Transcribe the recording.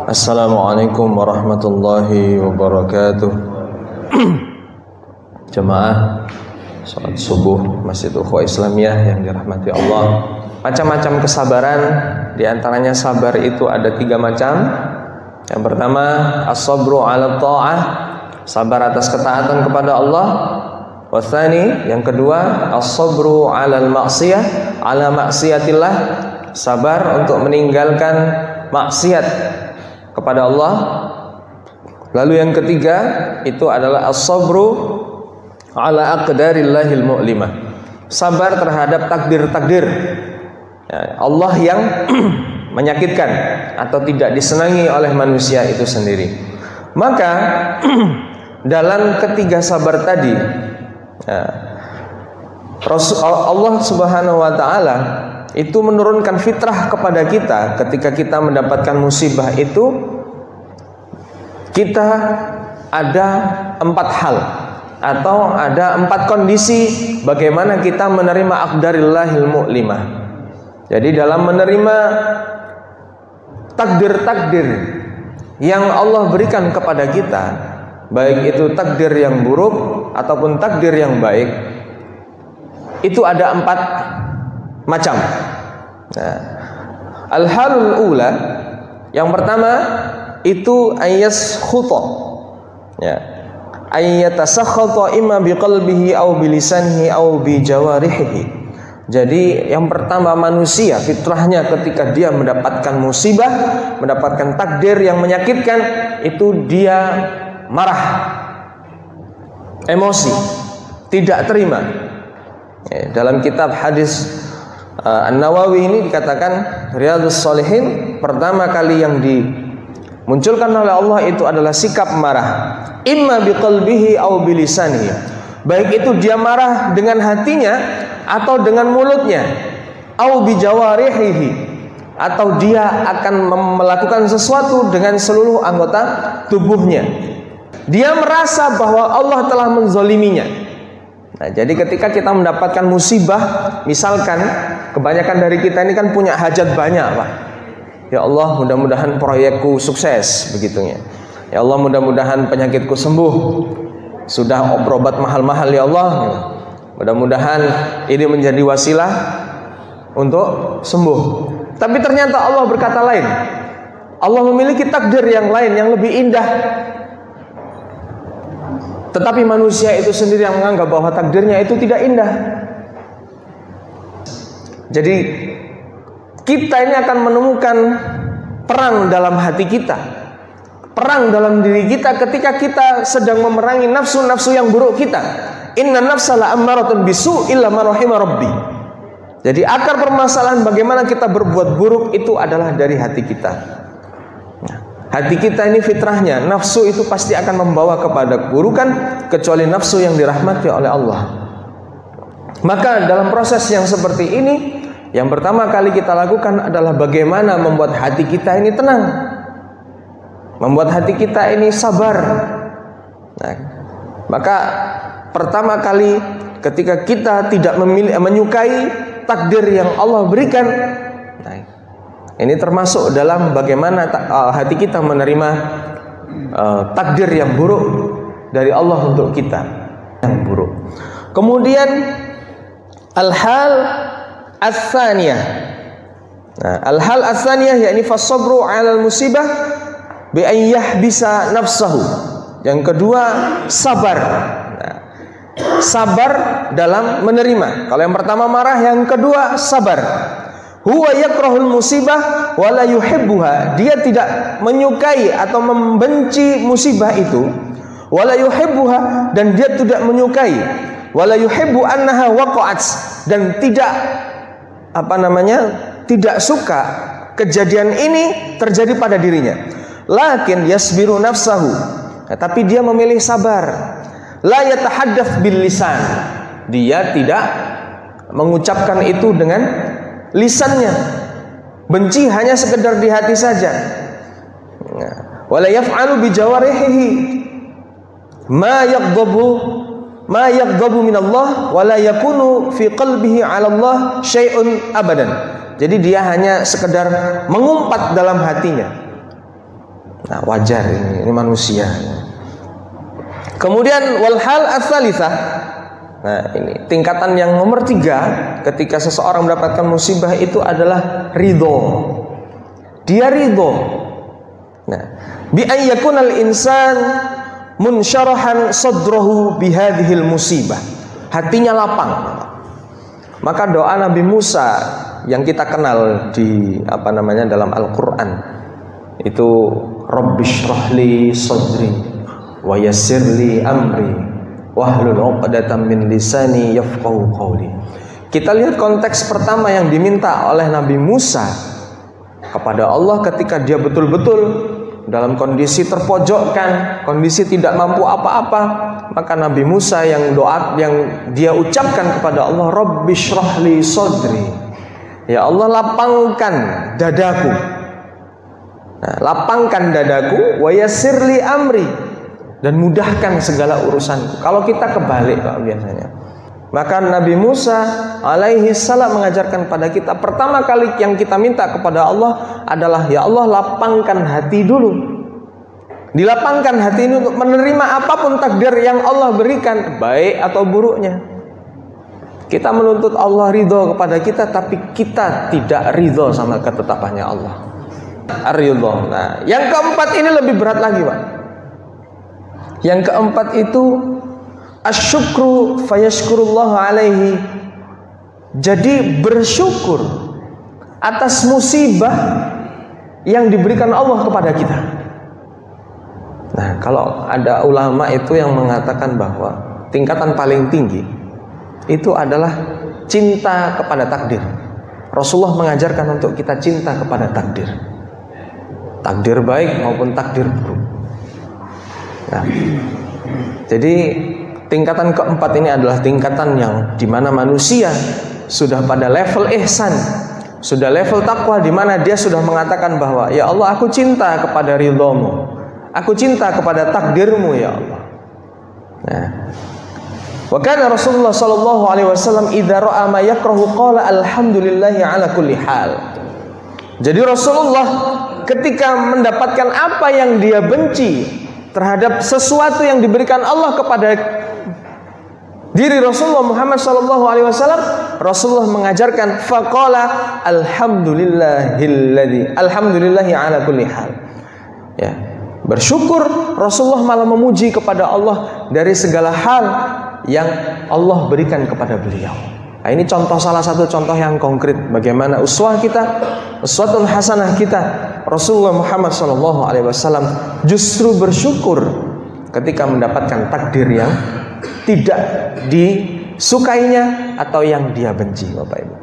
Assalamualaikum warahmatullahi wabarakatuh. Jemaah salat subuh Masjid Ukhuwah Islamiyah yang dirahmati Allah. Macam-macam kesabaran, diantaranya sabar itu ada 3 macam. Yang pertama, as-sabru 'ala ta'ah, sabar atas ketaatan kepada Allah. Watsani, yang kedua, as-sabru 'alal ma'siyah, 'ala ma'siyatillah, sabar untuk meninggalkan maksiat kepada Allah. Lalu yang ketiga itu adalah as-sabru 'ala aqdarillahil mu'limah, sabar terhadap takdir-takdir Allah yang menyakitkan atau tidak disenangi oleh manusia itu sendiri. Maka dalam ketiga sabar tadi, Allah Subhanahu wa ta'ala itu menurunkan fitrah kepada kita. Ketika kita mendapatkan musibah itu, kita ada 4 hal atau ada 4 kondisi bagaimana kita menerima aqdarillahil mu'limah. Jadi dalam menerima takdir-takdir yang Allah berikan kepada kita, baik itu takdir yang buruk ataupun takdir yang baik, itu ada 4 macam. Al-halul ula, yang pertama itu ayas khuta, ayatasakhata imma biqalbihi aw bilisanihi aw bijawarihi. Jadi yang pertama, manusia fitrahnya ketika dia mendapatkan musibah, mendapatkan takdir yang menyakitkan, itu dia marah, emosi, tidak terima. Dalam kitab hadis An-Nawawi ini dikatakan, Riyadhus Shalihin, pertama kali yang dimunculkan oleh Allah itu adalah sikap marah, imma biqalbihi aw bilisanihi, baik itu dia marah dengan hatinya atau dengan mulutnya, aw bijawarihi, atau dia akan melakukan sesuatu dengan seluruh anggota tubuhnya. Dia merasa bahwa Allah telah menzoliminya. Nah, jadi ketika kita mendapatkan musibah, misalkan kebanyakan dari kita ini kan punya hajat banyak, Pak. Ya Allah, mudah-mudahan proyekku sukses, begitunya. Ya Allah, mudah-mudahan penyakitku sembuh. Sudah obat mahal-mahal ya Allah. Mudah-mudahan ini menjadi wasilah untuk sembuh. Tapi ternyata Allah berkata lain. Allah memiliki takdir yang lain yang lebih indah. Tetapi manusia itu sendiri yang menganggap bahwa takdirnya itu tidak indah. Jadi kita ini akan menemukan perang dalam hati kita, perang dalam diri kita ketika kita sedang memerangi nafsu-nafsu yang buruk kita. Inna nafsa la'ammaratun bisu' illa ma rahima rabbi. Jadi akar permasalahan bagaimana kita berbuat buruk itu adalah dari hati kita. Hati kita ini fitrahnya, nafsu itu pasti akan membawa kepada keburukan, kecuali nafsu yang dirahmati oleh Allah. Maka dalam proses yang seperti ini, yang pertama kali kita lakukan adalah bagaimana membuat hati kita ini tenang, membuat hati kita ini sabar. Nah, maka pertama kali ketika kita tidak menyukai takdir yang Allah berikan, nah, ini termasuk dalam bagaimana hati kita menerima takdir yang buruk dari Allah untuk kita, yang buruk. Kemudian al-hal as-saniyah. Nah, al-hal as-saniyah yakni fasabru 'alal musibah bi an yahbisa nafsahu. Yang kedua, sabar. Nah, sabar dalam menerima. Kalau yang pertama marah, yang kedua sabar. Huwa yakrahul musibah wala yuhibbuha. Dia tidak menyukai atau membenci musibah itu. Wala yuhibbuha, dan dia tidak menyukai. Wala yuhibbu annaha waqa'at, dan tidak tidak suka kejadian ini terjadi pada dirinya. Lakin yasbiru nafsahu, tapi dia memilih sabar. La yatahaddath bil lisan, dia tidak mengucapkan itu dengan lisannya. Benci hanya sekedar di hati saja. Wala yaf'alu bi jawarihi ma yaghdabu min Allah wala yakunu fi qalbihi 'ala Allah syai'un abadan. Jadi dia hanya sekedar mengumpat dalam hatinya. Nah, wajar ini manusia. Kemudian wal hal ats-tsalitsah. Nah, ini tingkatan yang nomor 3 ketika seseorang mendapatkan musibah itu adalah ridho. Dia ridho. Nah, bi ayyakunal insan munsyarahan sadrahu bihadhil musibah. Hatinya lapang. Maka doa Nabi Musa yang kita kenal di dalam Al-Qur'an itu Rabbishrahli sadri wa yassirli amri wahlul 'uqdatam min lisani yafqahu qawli. Kita lihat konteks pertama yang diminta oleh Nabi Musa kepada Allah ketika dia betul-betul dalam kondisi terpojokkan, kondisi tidak mampu apa-apa, maka Nabi Musa yang dia ucapkan kepada Allah, Rabbishrahli sadri. Ya Allah, lapangkan dadaku. Nah, lapangkan dadaku, wa yassirli amri, dan mudahkan segala urusanku. Kalau kita kebalik Pak biasanya. Maka Nabi Musa alaihi salam mengajarkan pada kita, pertama kali yang kita minta kepada Allah adalah, ya Allah, lapangkan hati dulu. Dilapangkan hati ini untuk menerima apapun takdir yang Allah berikan, baik atau buruknya. Kita menuntut Allah ridho kepada kita, tapi kita tidak ridho sama ketetapannya Allah. Ar-ridho. Nah, yang keempat ini lebih berat lagi, Pak. Yang keempat itu asyukru fayashkurullahu alaihi. Jadi bersyukur atas musibah yang diberikan Allah kepada kita. Nah, kalau ada ulama itu yang mengatakan bahwa tingkatan paling tinggi itu adalah cinta kepada takdir. Rasulullah mengajarkan untuk kita cinta kepada takdir. Takdir baik maupun takdir buruk. Nah, jadi tingkatan keempat ini adalah tingkatan yang dimana manusia sudah pada level ihsan, sudah level takwa, dimana dia sudah mengatakan bahwa ya Allah, aku cinta kepada ridhomu, aku cinta kepada takdirmu ya Allah. Nah, wa kana Rasulullah sallallahu alaihi wasallam idza ra'a ma yakrahu qala alhamdulillahi ala kulli hal. Jadi Rasulullah ketika mendapatkan apa yang dia benci terhadap sesuatu yang diberikan Allah kepada diri Rasulullah Muhammad sallallahu alaihi wasallam, Rasulullah mengajarkan faqala alhamdulillahi ala kulli hal. Ya, bersyukur. Rasulullah malah memuji kepada Allah dari segala hal yang Allah berikan kepada beliau. Nah, ini salah satu contoh yang konkret bagaimana uswatun hasanah kita Rasulullah Muhammad sallallahu alaihi wasallam justru bersyukur ketika mendapatkan takdir yang tidak disukainya atau yang dia benci, Bapak Ibu.